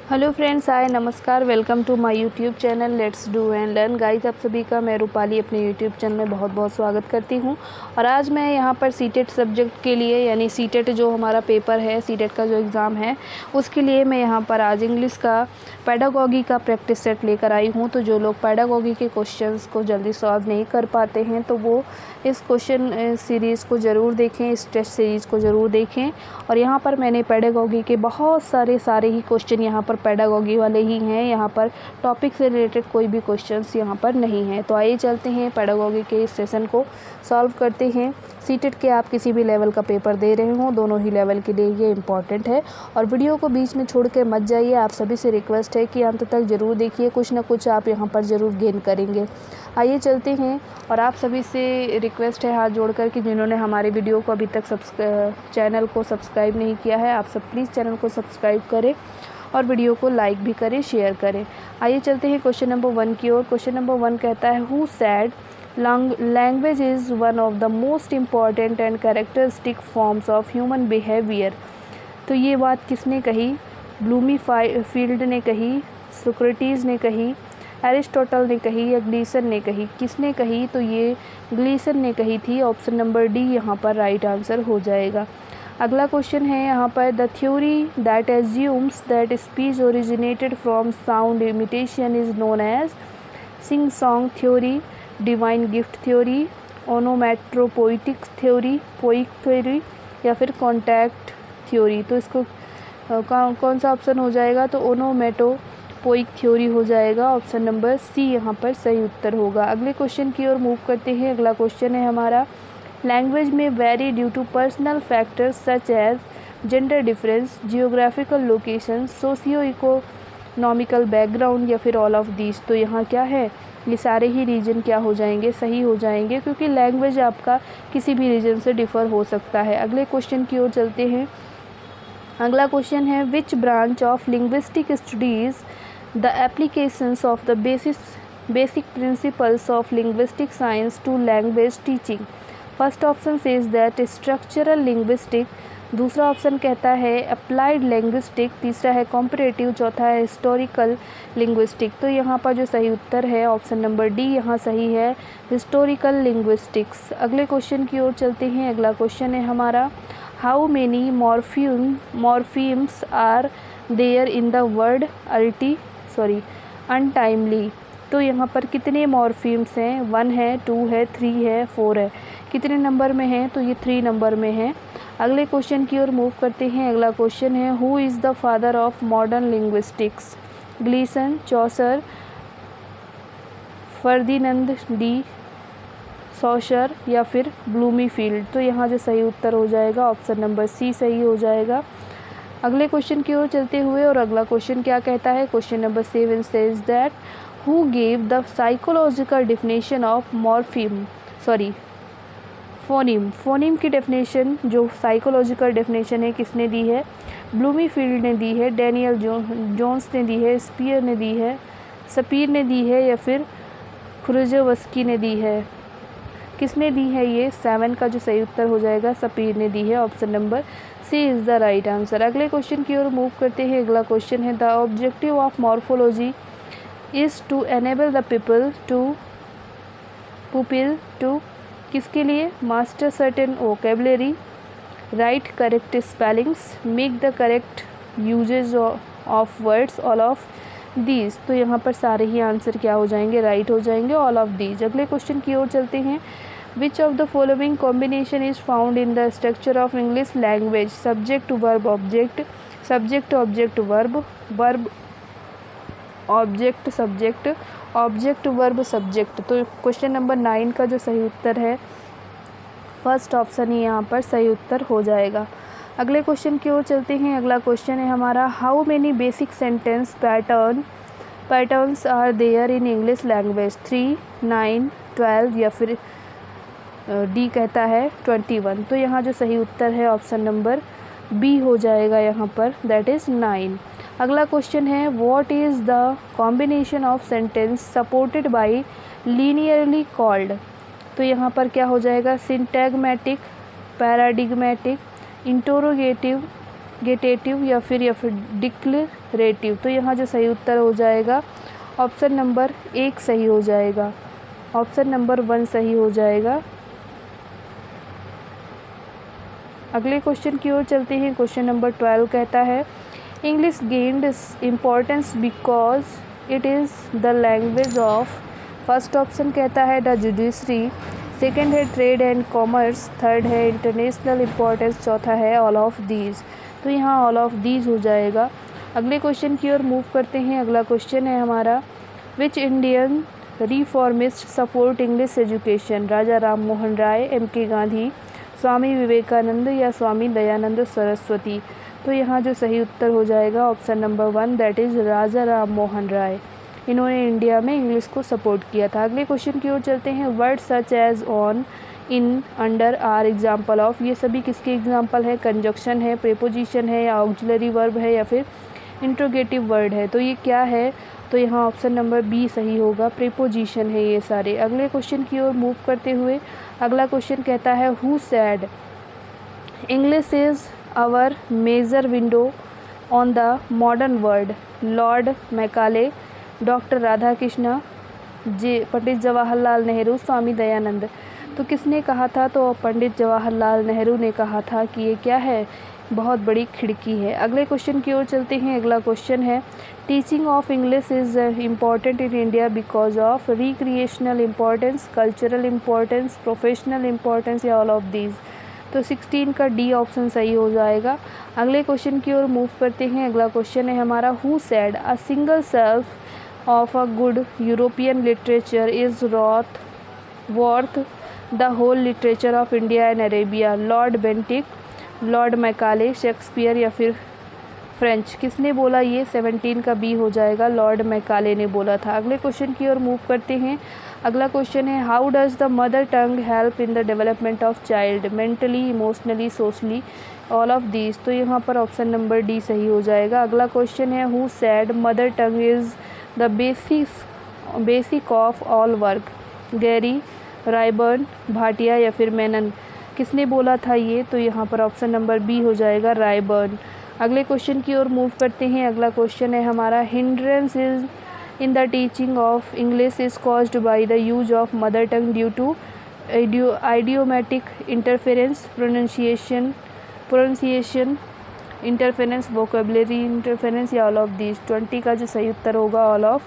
Hello friends, hi नमस्कार, welcome to my YouTube channel let's do and learn. Guys, आप सभी का मैं रूपाली अपने यूट्यूब चैनल में बहुत बहुत स्वागत करती हूं। और आज मैं यहां पर सीटेट सब्जेक्ट के लिए, यानी सीटेट जो हमारा पेपर है, सीटेट का जो एग्ज़ाम है, उसके लिए मैं यहां पर आज इंग्लिश का पेडागॉजी का प्रैक्टिस सेट लेकर आई हूं। तो जो लोग पेडागॉजी के क्वेश्चंस को जल्दी सॉल्व नहीं कर पाते हैं तो वो इस क्वेश्चन सीरीज़ को ज़रूर देखें, इस टेस्ट सीरीज़ को ज़रूर देखें। और यहाँ पर मैंने पेडागॉजी के बहुत सारे ही क्वेश्चन यहाँ पर पेडागॉजी वाले ही हैं। यहाँ पर टॉपिक से रिलेटेड कोई भी क्वेश्चंस यहाँ पर नहीं है। तो आइए चलते हैं, पेडागॉजी के इस सेशन को सॉल्व करते हैं। सीटेट के आप किसी भी लेवल का पेपर दे रहे हो, दोनों ही लेवल के लिए ये इम्पॉर्टेंट है। और वीडियो को बीच में छोड़ के मत जाइए, आप सभी से रिक्वेस्ट है कि अंत तक ज़रूर देखिए, कुछ ना कुछ आप यहाँ पर ज़रूर गेन करेंगे। आइए चलते हैं। और आप सभी से रिक्वेस्ट है हाथ जोड़कर कि जिन्होंने हमारे वीडियो को अभी तक चैनल को सब्सक्राइब नहीं किया है, आप सब प्लीज़ चैनल को सब्सक्राइब करें और वीडियो को लाइक भी करें, शेयर करें। आइए चलते हैं क्वेश्चन नंबर 1 की ओर। क्वेश्चन नंबर 1 कहता है, who said language is one of the most important and characteristic forms of human behaviour. तो ये बात किसने कही? ब्लूमीफील्ड ने कही, सोक्रेटिस ने कही, एरिस्टोटल ने कही या ग्लीसन ने कही? किसने कही? तो ये ग्लीसन ने कही थी। ऑप्शन नंबर डी यहाँ पर राइट आंसर हो जाएगा। अगला क्वेश्चन है यहाँ पर, the theory that assumes that speech originated from sound imitation is known as sing song theory, divine gift theory, onomatopoetic theory, poetic theory या फिर कॉन्टैक्ट थ्योरी? तो इसको कौन सा ऑप्शन हो जाएगा? तो ओनोमेटोपोइक थ्योरी हो जाएगा। ऑप्शन नंबर सी यहाँ पर सही उत्तर होगा। अगले क्वेश्चन की ओर मूव करते हैं। अगला क्वेश्चन है हमारा, लैंग्वेज में vary due to personal factors such as gender difference, geographical location, socio economical background या फिर ऑल ऑफ दीज? तो यहाँ क्या है, ये सारे ही रीजन क्या हो जाएंगे? सही हो जाएंगे, क्योंकि लैंग्वेज आपका किसी भी रीजन से डिफ़र हो सकता है। अगले क्वेश्चन की ओर चलते हैं। अगला क्वेश्चन है, which branch of linguistic studies the applications of the basic principles of linguistic science to language teaching? First option says that structural linguistic, दूसरा ऑप्शन कहता है अप्लाइड लिंग्विस्टिक, तीसरा है कॉम्परेटिव, चौथा है हिस्टोरिकल लिंग्विस्टिक। तो यहाँ पर जो सही उत्तर है ऑप्शन नंबर डी यहाँ सही है, हिस्टोरिकल लिंग्विस्टिक्स। अगले क्वेश्चन की ओर चलते हैं। अगला क्वेश्चन है हमारा, how many morphemes are there in the word untimely? तो यहाँ पर कितने मॉर्फीम्स हैं? 1 है, 2 है, 3 है, 4 है। कितने नंबर में है? तो ये 3 नंबर में है। अगले क्वेश्चन की ओर मूव करते हैं। अगला क्वेश्चन है, who is the father of modern linguistics? Gleason, Chaucer, Ferdinand de Saussure या फिर ब्लूमीफील्ड? तो यहाँ जो सही उत्तर हो जाएगा ऑप्शन नंबर सी सही हो जाएगा। अगले क्वेश्चन की ओर चलते हुए, और अगला क्वेश्चन क्या कहता है? Question number 7 says that who gave the psychological definition of phoneme? Phoneme की डेफिनेशन, जो साइकोलॉजिकल डेफिनेशन है, किसने दी है? ब्लूमीफील्ड ने दी है, डैनियल जोन्स ने दी है, स्पीर ने दी है या फिर खुरजेवस्की ने दी है? किसने दी है? ये 7 का जो सही उत्तर हो जाएगा सपीर ने दी है। Option number C is the right answer. अगले क्वेश्चन की ओर मूव करते हैं। अगला क्वेश्चन है, the objective of morphology is to enable the pupil to किसके लिए? Master certain vocabulary, write correct spellings, make the correct usages of words, all of these? तो यहाँ पर सारे ही आंसर क्या हो जाएंगे? राइट हो जाएंगे, ऑल ऑफ दीज। अगले क्वेश्चन की ओर चलते हैं। विच of the following combination is found in the structure of English language? Subject verb object, subject object verb, verb object subject, object verb subject? तो क्वेश्चन नंबर 9 का जो सही उत्तर है फर्स्ट ऑप्शन ही यहाँ पर सही उत्तर हो जाएगा। अगले क्वेश्चन की ओर चलते हैं। अगला क्वेश्चन है हमारा, how many basic sentence patterns are there in English language? 3, 9, 12 या फिर डी कहता है 21? तो यहाँ जो सही उत्तर है ऑप्शन नंबर बी हो जाएगा यहाँ पर, दैट इज़ 9। अगला क्वेश्चन है, what is the combination of sentence supported by linearly called? तो यहाँ पर क्या हो जाएगा? सिंटैगमेटिक, पैराडिग्मेटिक, इंटरोगेटिव, गेटेटिव या फिर डिक्लेरेटिव। तो यहाँ जो सही उत्तर हो जाएगा ऑप्शन नंबर 1 सही हो जाएगा, ऑप्शन नंबर 1 सही हो जाएगा। अगले क्वेश्चन की ओर चलते हैं। क्वेश्चन नंबर 12 कहता है English gained importance because it is the language of. First option कहता है द जुडिशरी, सेकेंड है ट्रेड एंड कॉमर्स, थर्ड है इंटरनेशनल इम्पोर्टेंस, चौथा है ऑल ऑफ दीज। तो यहाँ ऑल ऑफ दीज हो जाएगा। अगले क्वेश्चन की ओर मूव करते हैं। अगला क्वेश्चन है हमारा which Indian reformist support English education. Raja Ram Mohan Roy, MK Gandhi, Swami Vivekananda या स्वामी दयानंद सरस्वती। तो यहाँ जो सही उत्तर हो जाएगा ऑप्शन नंबर 1 दैट इज़ राजा राम मोहन राय। इन्होंने इंडिया में इंग्लिश को सपोर्ट किया था। अगले क्वेश्चन की ओर चलते हैं। Word such as on, in, under are example of. ये सभी किसके एग्जाम्पल है? कंजक्शन है, प्रीपोजिशन है या ऑक्सिलरी वर्ब है या फिर इंट्रोगेटिव वर्ड है। तो ये क्या है? तो यहाँ ऑप्शन नंबर बी सही होगा, प्रीपोजिशन है ये सारे। अगले क्वेश्चन की ओर मूव करते हुए अगला क्वेश्चन कहता है who said English is our major window on the modern world. Lord Macaulay, doctor Radhakrishna, Pandit Jawaharlal Nehru, Swami Dayanand. तो किसने कहा था? तो पंडित जवाहरलाल नेहरू ने कहा था कि ये क्या है? बहुत बड़ी खिड़की है। अगले क्वेश्चन की ओर चलते हैं। अगला क्वेश्चन है teaching of English is important in India because of recreational importance, cultural importance, professional importance या ऑल ऑफ दीज। तो 16 का डी ऑप्शन सही हो जाएगा। अगले क्वेश्चन की ओर मूव करते हैं। अगला क्वेश्चन है हमारा who said a single self of a good European literature is worth the whole literature of India and Arabia. Lord Bentinck, Lord Macaulay, Shakespeare या फिर फ्रेंच। किसने बोला ये? 17 का बी हो जाएगा, लॉर्ड मैकाले ने बोला था। अगले क्वेश्चन की ओर मूव करते हैं। अगला क्वेश्चन है how does the mother tongue help in the development of child, mentally, emotionally, socially, all of these. तो यहाँ पर ऑप्शन नंबर डी सही हो जाएगा। अगला क्वेश्चन है who said mother tongue is the basic of all work. Gary, Ryburn, Bhatia या फिर मेनन। किसने बोला था ये? तो यहाँ पर ऑप्शन नंबर बी हो जाएगा, रायबर्न। अगले क्वेश्चन की ओर मूव करते हैं। अगला क्वेश्चन है हमारा hindrance is in the teaching of English is caused by the use of mother tongue due to idiomatic interference, pronunciation interference, vocabulary interference या ऑल ऑफ दीज। 20 का जो सही उत्तर होगा ऑल ऑफ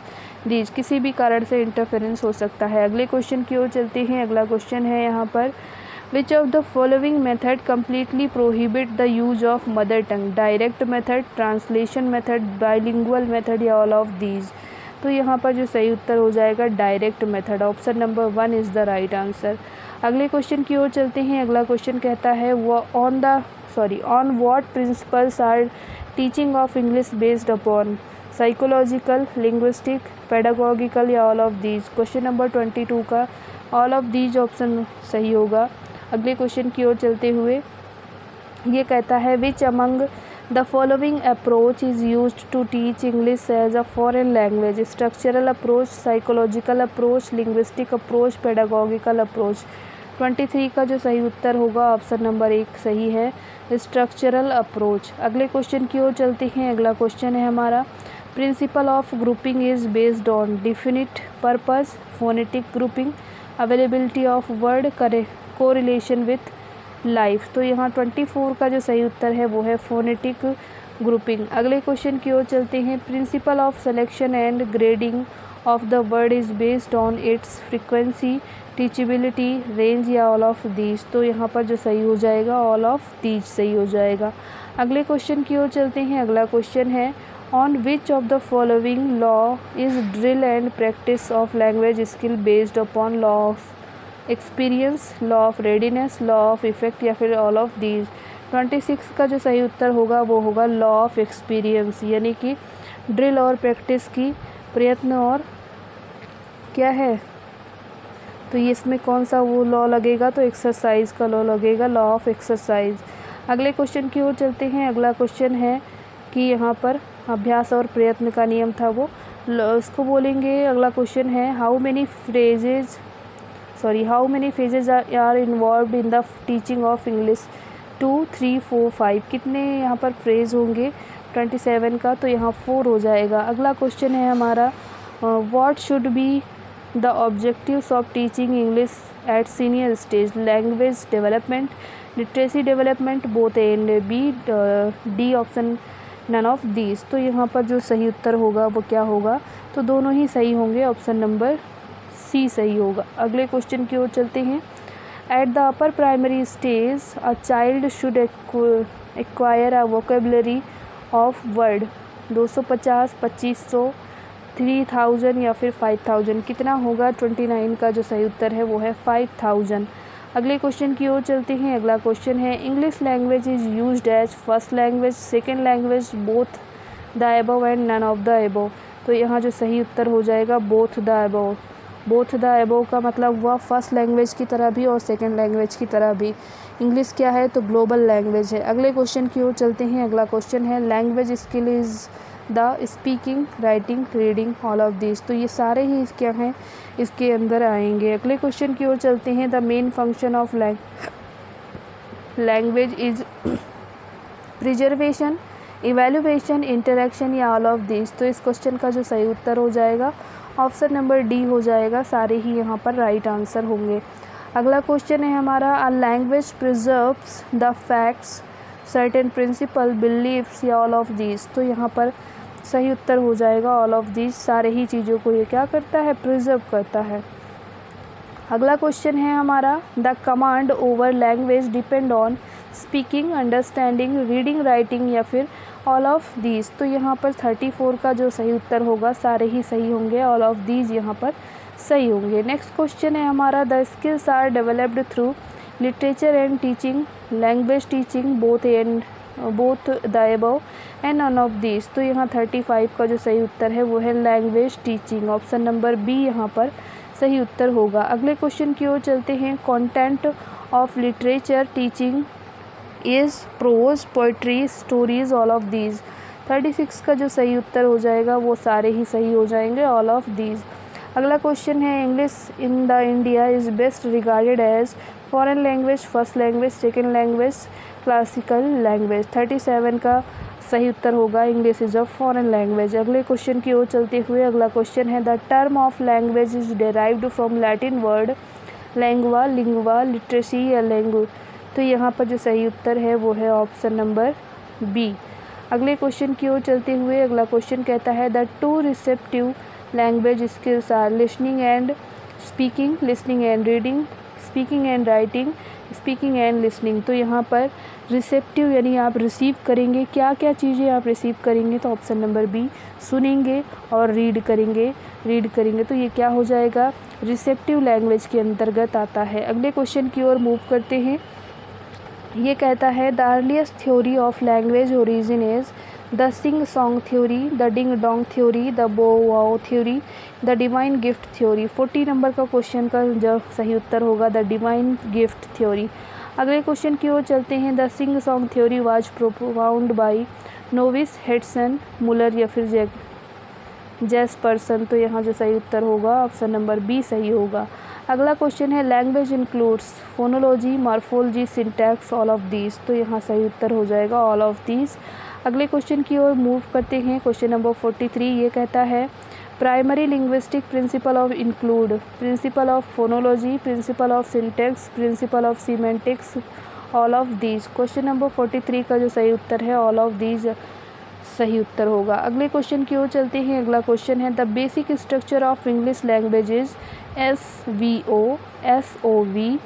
दीज। किसी भी कारण से इंटरफेरेंस हो सकता है। अगले क्वेश्चन की ओर चलते हैं। अगला क्वेश्चन है यहाँ पर which of the following method completely prohibit the use of mother tongue. Direct method, translation method, bilingual method या ऑल ऑफ दीज। तो यहाँ पर जो सही उत्तर हो जाएगा direct method, option number 1 is the right answer. अगले क्वेश्चन की ओर चलते हैं। अगला क्वेश्चन कहता है on what principles are teaching of English based upon. Psychological, linguistic, pedagogical या all of these. Question number 22 का ऑल ऑफ दीज ऑप्शन सही होगा। अगले क्वेश्चन की ओर चलते हुए ये कहता है which among the following approach is used to teach English as a foreign language. Structural approach, psychological approach, linguistic approach, pedagogical approach. 23 का जो सही उत्तर होगा ऑप्शन नंबर 1 सही है, स्ट्रक्चरल अप्रोच। अगले क्वेश्चन की ओर चलते हैं। अगला क्वेश्चन है हमारा principle of grouping is based on definite purpose, phonetic grouping, availability of word, correlation with life. तो यहाँ 24 का जो सही उत्तर है वो है फोनेटिक ग्रुपिंग। अगले क्वेश्चन की ओर चलते हैं। Principle of selection and grading of the word is based on it's frequency, teachability, range या ऑल ऑफ दीज। तो यहाँ पर जो सही हो जाएगा ऑल ऑफ दीज सही हो जाएगा। अगले क्वेश्चन की ओर चलते हैं। अगला क्वेश्चन है on which of the following law is drill and practice of language skill based upon law of experience, law of readiness, law of effect या फिर ऑल ऑफ दीज। 26 का जो सही उत्तर होगा वो होगा लॉ ऑफ एक्सपीरियंस, यानी कि ड्रिल और प्रैक्टिस की प्रयत्न और क्या है, तो ये इसमें कौन सा वो लॉ लगेगा? तो एक्सरसाइज का लॉ लगेगा, लॉ ऑफ एक्सरसाइज। अगले क्वेश्चन की ओर चलते हैं। अगला क्वेश्चन है कि यहाँ पर अभ्यास और प्रयत्न का नियम था वो इसको बोलेंगे। अगला क्वेश्चन है how many phases are involved in the teaching of English. 2, 3, 4, 5 कितने यहाँ पर फ्रेज होंगे 27 का, तो यहाँ 4 हो जाएगा। अगला क्वेश्चन है हमारा what should be the objectives of teaching English at senior stage, language development, literacy development, both A and B, D option none of these. तो यहाँ पर जो सही उत्तर होगा वो क्या होगा, तो दोनों ही सही होंगे, ऑप्शन नंबर सी सही होगा। अगले क्वेश्चन की ओर चलते हैं। At the upper primary stage a child should acquire a vocabulary of word 250, 2500, 3000 या फिर 5000 कितना होगा 29 का जो सही उत्तर है वो है 5000। अगले क्वेश्चन की ओर चलते हैं। अगला क्वेश्चन है English language is used as first language, second language, both the above and none of the above. तो यहाँ जो सही उत्तर हो जाएगा both the above. Both the above का मतलब हुआ फर्स्ट लैंग्वेज की तरह भी और सेकेंड लैंग्वेज की तरह भी। इंग्लिश क्या है, तो ग्लोबल लैंग्वेज है। अगले क्वेश्चन की ओर चलते हैं। अगला क्वेश्चन है language skill is the speaking, writing, reading, all of this. तो ये सारे ही क्या हैं, इसके अंदर आएंगे। अगले क्वेश्चन की ओर चलते हैं। The main function of language is preservation, evaluation, interaction या ऑल ऑफ दिस। तो इस क्वेश्चन का जो सही उत्तर हो जाएगा ऑप्शन नंबर डी हो जाएगा। सारे ही यहाँ पर राइट आंसर होंगे। अगला क्वेश्चन है हमारा a language preserves the facts, certain principle, believes या ऑल ऑफ दिस। तो यहाँ पर सही उत्तर हो जाएगा ऑल ऑफ दिस। सारे ही चीज़ों को ये क्या करता है, प्रिजर्व करता है। अगला क्वेश्चन है हमारा the command over language depend on speaking, understanding, reading, writing या फिर ऑल ऑफ दीज। तो यहाँ पर 34 का जो सही उत्तर होगा सारे ही सही होंगे, ऑल ऑफ दीज यहाँ पर सही होंगे। नेक्स्ट क्वेश्चन है हमारा the skills are developed through literature and teaching, language teaching, both the above and none of this. तो यहाँ 35 का जो सही उत्तर है वो है language teaching, option number B यहाँ पर सही उत्तर होगा। अगले क्वेश्चन की ओर चलते हैं। Content of literature teaching is prose, poetry, stories, all of these. 36 का जो सही उत्तर हो जाएगा वो सारे ही सही हो जाएंगे, ऑल ऑफ दीज। अगला क्वेश्चन है English in the India is best regarded as foreign language, first language, second language, classical language. 37 का सही उत्तर होगा English is a foreign language. अगले क्वेश्चन की ओर चलते हुए अगला क्वेश्चन है the term of language is derived from Latin word langua, lingua, literacy या लैंगू। तो यहाँ पर जो सही उत्तर है वो है ऑप्शन नंबर बी। अगले क्वेश्चन की ओर चलते हुए अगला क्वेश्चन कहता है the two receptive language skills are listening and speaking, listening and reading, speaking and writing, speaking and listening. तो यहाँ पर रिसेप्टिव यानी आप रिसीव करेंगे, क्या क्या चीज़ें आप रिसीव करेंगे, तो ऑप्शन नंबर बी, सुनेंगे और रीड करेंगे। तो ये क्या हो जाएगा, रिसेप्टिव लैंग्वेज के अंतर्गत आता है। अगले क्वेश्चन की ओर मूव करते हैं। ये कहता है the earliest theory of language origin is the sing song theory, the ding dong theory, the bow wow theory, the divine gift theory. 40 number का क्वेश्चन का जो सही उत्तर होगा द डिवाइन गिफ्ट थ्योरी। अगले क्वेश्चन की ओर चलते हैं। The sing song theory was propounded by Novis, Hudson, Muller या फिर जैस्पर्सन। तो यहाँ जो सही उत्तर होगा ऑप्शन नंबर बी सही होगा। अगला क्वेश्चन है language includes phonology, morphology, syntax, all of these. तो यहाँ सही उत्तर हो जाएगा ऑल ऑफ दीज। अगले क्वेश्चन की ओर मूव करते हैं। क्वेश्चन नंबर 43 ये कहता है primary linguistic principle of include principle of phonology, principle of syntax, principle of semantics, all of these. Question number 43 का जो सही उत्तर है ऑल ऑफ दीज सही उत्तर होगा। अगले क्वेश्चन की ओर चलते हैं। अगला क्वेश्चन है the basic structure of English languages SVO, SOV,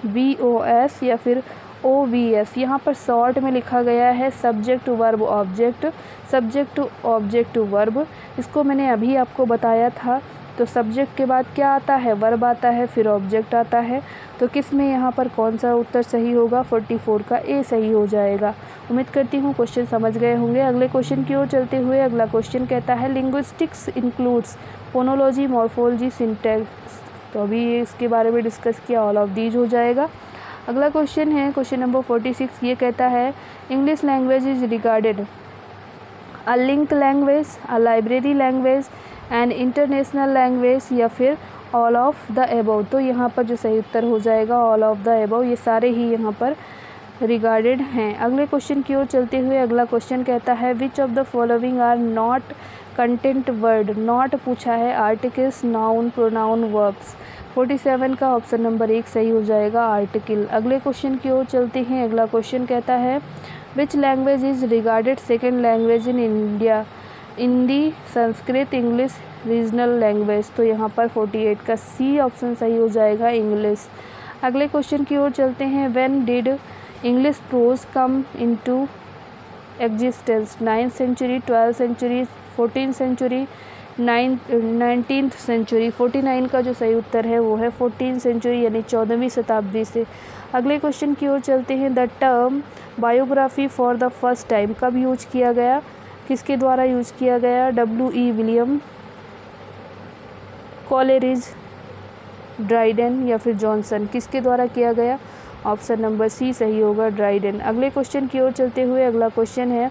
VOS या फिर OVS। यहाँ पर शॉर्ट में लिखा गया है subject verb object, subject object verb. इसको मैंने अभी आपको बताया था। तो सब्जेक्ट के बाद क्या आता है, वर्ब आता है, फिर ऑब्जेक्ट आता है। तो किस में यहाँ पर कौन सा उत्तर सही होगा, 44 का ए सही हो जाएगा। उम्मीद करती हूँ क्वेश्चन समझ गए होंगे। अगले क्वेश्चन की ओर चलते हुए अगला क्वेश्चन कहता है linguistics includes phonology, morphology, syntax. तो अभी इसके बारे में डिस्कस किया, ऑल ऑफ दीज हो जाएगा। अगला क्वेश्चन है क्वेश्चन नंबर 46 ये कहता है English language is regarded a link language, a library language, an international language या फिर ऑल ऑफ द एबव। तो यहाँ पर जो सही उत्तर हो जाएगा ऑल ऑफ द एबव। ये सारे ही यहाँ पर रिगार्डेड हैं। अगले क्वेश्चन की ओर चलते हुए अगला क्वेश्चन कहता है which of the following are not content word. Not पूछा है आर्टिकल्स, नाउन, प्रोनाउन, वर्ब्स। 47 का ऑप्शन नंबर 1 सही हो जाएगा, आर्टिकल। अगले क्वेश्चन की ओर चलते हैं। अगला क्वेश्चन कहता है which language is regarded second language in India. Hindi, Sanskrit, English, regional language. तो यहाँ पर 48 का सी ऑप्शन सही हो जाएगा, इंग्लिश। अगले क्वेश्चन की ओर चलते हैं। When did English prose come into existence. 9th century, 12th century, 14th century, 19th century. 49 का जो सही उत्तर है वो है 14th सेंचुरी यानी 14वीं शताब्दी से। अगले क्वेश्चन की ओर चलते हैं। The term biography for the first time कब यूज किया गया, किसके द्वारा यूज किया गया। W.E. विलियम, कॉलेरिज, ड्राइडन या फिर जॉनसन। किसके द्वारा किया गया, ऑप्शन नंबर सी सही होगा, ड्राइडन। अगले क्वेश्चन की ओर चलते हुए अगला क्वेश्चन है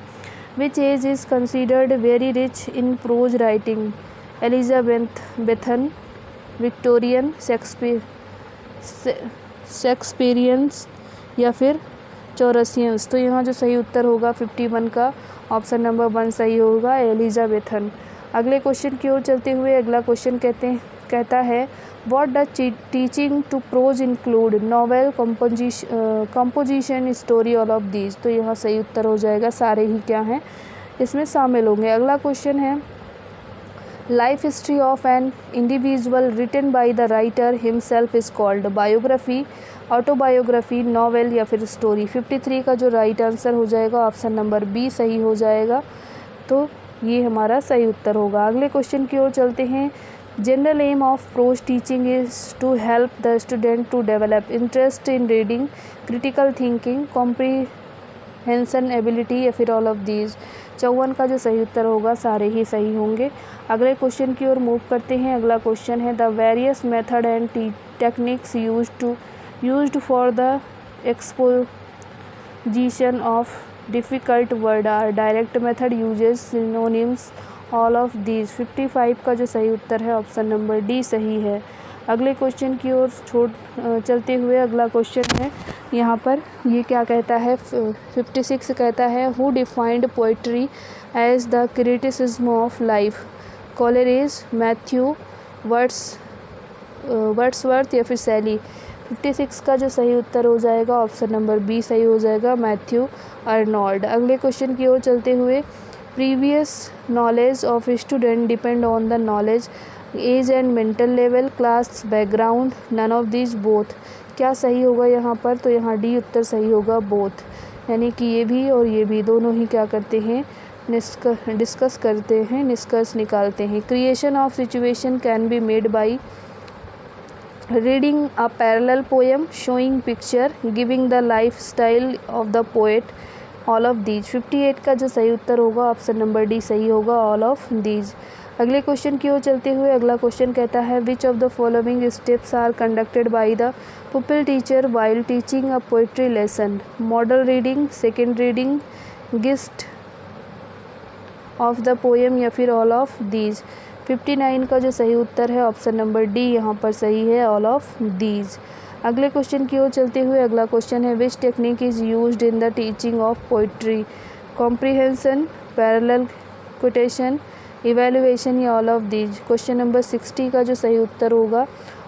which age is considered very rich in prose writing. Elizabethan, Victorian, Shakespearians या फिर चौरसियंस। तो यहाँ जो सही उत्तर होगा 51 का ऑप्शन नंबर 1 सही होगा, एलिजाबेथन। अगले क्वेश्चन की ओर चलते हुए अगला क्वेश्चन कहता है what does teaching to prose include. Novel, composition, story, all of these. तो यहाँ सही उत्तर हो जाएगा, सारे ही क्या हैं इसमें शामिल होंगे। अगला क्वेश्चन है life history of an individual written by the writer himself is called. Biography, autobiography, novel या फिर स्टोरी। 53 का जो राइट आंसर हो जाएगा ऑप्शन नंबर बी सही हो जाएगा। तो ये हमारा सही उत्तर होगा। अगले क्वेश्चन की ओर चलते हैं। General aim of prose teaching is to help the student to develop interest in reading, critical thinking, comprehension ability या फिर ऑल ऑफ दीज। 54 का जो सही उत्तर होगा सारे ही सही होंगे। अगले क्वेश्चन की ओर मूव करते हैं। अगला क्वेश्चन है the various method and techniques used for the exposition of difficult word are. Direct method, uses, synonyms, all of these. 55 का जो सही उत्तर है ऑप्शन नंबर डी सही है। अगले क्वेश्चन की ओर चलते हुए अगला क्वेश्चन है यहाँ पर ये क्या कहता है 56 कहता है who defined poetry as the criticism of life. Coleridge, Matthew, Wordsworth या फिर शैली। 56 का जो सही उत्तर हो जाएगा ऑप्शन नंबर बी सही हो जाएगा, मैथ्यू अर्नोल्ड। अगले क्वेश्चन की ओर चलते हुए previous knowledge of student depend on the knowledge, age and mental level, class background, none of these, both. क्या सही होगा यहाँ पर, तो यहाँ डी उत्तर सही होगा, बोथ। यानी कि ये भी और ये भी दोनों ही क्या करते हैं, डिस्कस करते हैं, निष्कर्ष निकालते हैं। Creation of situation can be made by reading a parallel poem, showing picture, giving the life style of the poet, all of these. 58 का जो सही उत्तर होगा ऑप्शन नंबर डी सही होगा, ऑल ऑफ दीज। अगले क्वेश्चन की ओर चलते हुए अगला क्वेश्चन कहता है which of the following steps are conducted by the pupil teacher while teaching a poetry lesson. Model reading, second reading, gist of the poem या फिर ऑल ऑफ दीज। 59 का जो सही उत्तर है ऑप्शन नंबर डी यहाँ पर सही है, ऑल ऑफ दीज। अगले क्वेश्चन की ओर चलते हुए अगला क्वेश्चन है which technique is used in the teaching of poetry. Comprehension, parallel quotation, evaluation या all of these. Question number 60 का जो सही उत्तर होगा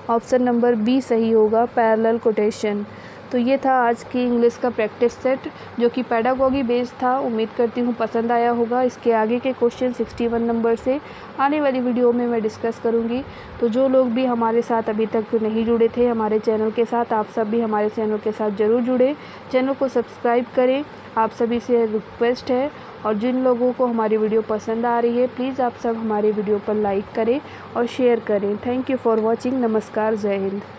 ऑप्शन नंबर बी सही होगा, पैरेलल क्वोटेशन। तो ये था आज की इंग्लिश का प्रैक्टिस सेट जो कि पेडागॉजी बेस्ड था। उम्मीद करती हूँ पसंद आया होगा। इसके आगे के क्वेश्चन 61 नंबर से आने वाली वीडियो में मैं डिस्कस करूँगी। तो जो लोग भी हमारे साथ अभी तक नहीं जुड़े थे हमारे चैनल के साथ, आप सब भी हमारे चैनल के साथ ज़रूर जुड़े, चैनल को सब्सक्राइब करें, आप सभी से रिक्वेस्ट है। और जिन लोगों को हमारी वीडियो पसंद आ रही है प्लीज़ आप सब हमारी वीडियो पर लाइक करें और शेयर करें। Thank you for watching. नमस्कार, जय हिंद।